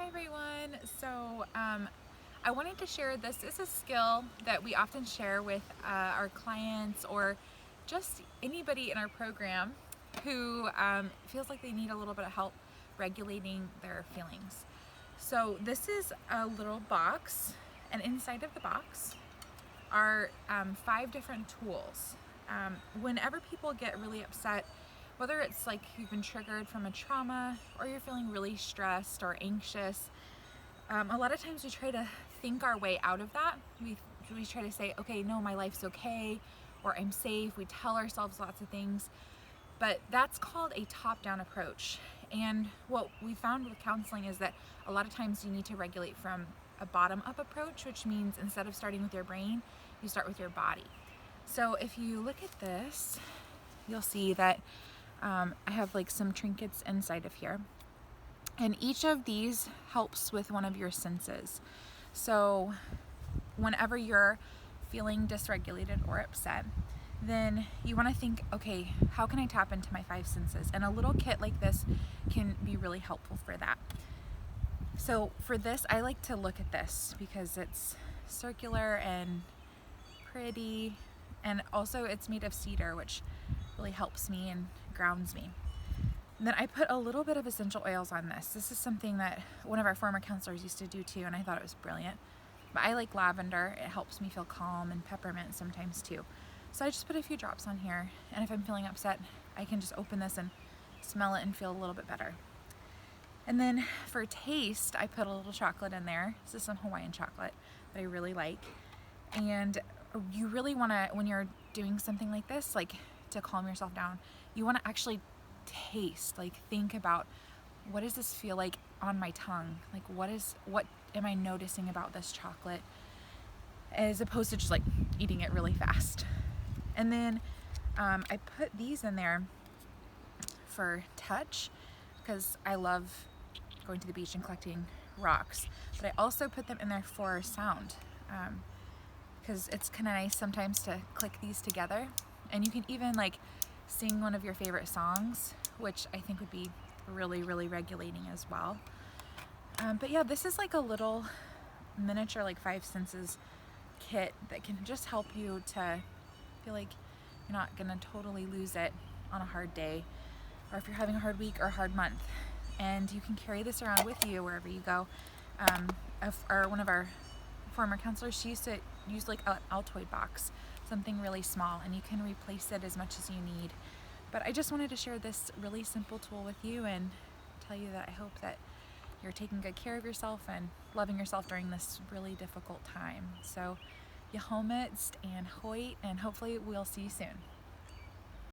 Hi everyone. I wanted to share, this is a skill that we often share with our clients or just anybody in our program who feels like they need a little bit of help regulating their feelings. So this is a little box, and inside of the box are 5 different tools. Whenever people get really upset, whether it's like you've been triggered from a trauma or you're feeling really stressed or anxious, a lot of times we try to think our way out of that. We try to say, okay, no, my life's okay, or I'm safe. We tell ourselves lots of things, but that's called a top-down approach. And what we found with counseling is that a lot of times you need to regulate from a bottom-up approach, which means instead of starting with your brain, you start with your body. So if you look at this, you'll see that I have like some trinkets inside of here. And each of these helps with one of your senses. So whenever you're feeling dysregulated or upset, then you want to think, okay, how can I tap into my 5 senses? And a little kit like this can be really helpful for that. So for this, I like to look at this because it's circular and pretty, and also it's made of cedar, which really helps me and grounds me. And then I put a little bit of essential oils on this. This is something that one of our former counselors used to do too, and I thought it was brilliant. But I like lavender. It helps me feel calm, and peppermint sometimes too. So I just put a few drops on here, and if I'm feeling upset, I can just open this and smell it and feel a little bit better. And then for taste, I put a little chocolate in there. This is some Hawaiian chocolate that I really like. And you really want to, when you're doing something like this, like to calm yourself down, you want to actually taste, like think about, what does this feel like on my tongue? Like what am I noticing about this chocolate, as opposed to just like eating it really fast. And then I put these in there for touch because I love going to the beach and collecting rocks, but I also put them in there for sound because it's kind of nice sometimes to click these together, and you can even like sing one of your favorite songs, which I think would be really, really regulating as well. But yeah, this is like a little miniature like 5 senses kit that can just help you to feel like you're not gonna totally lose it on a hard day, or if you're having a hard week or a hard month. And you can carry this around with you wherever you go. One of our former counselors, she used to use like an Altoid box, something really small, and you can replace it as much as you need. But I just wanted to share this really simple tool with you and tell you that I hope that you're taking good care of yourself and loving yourself during this really difficult time. So, Yahomitz and Hoyt, and hopefully we'll see you soon.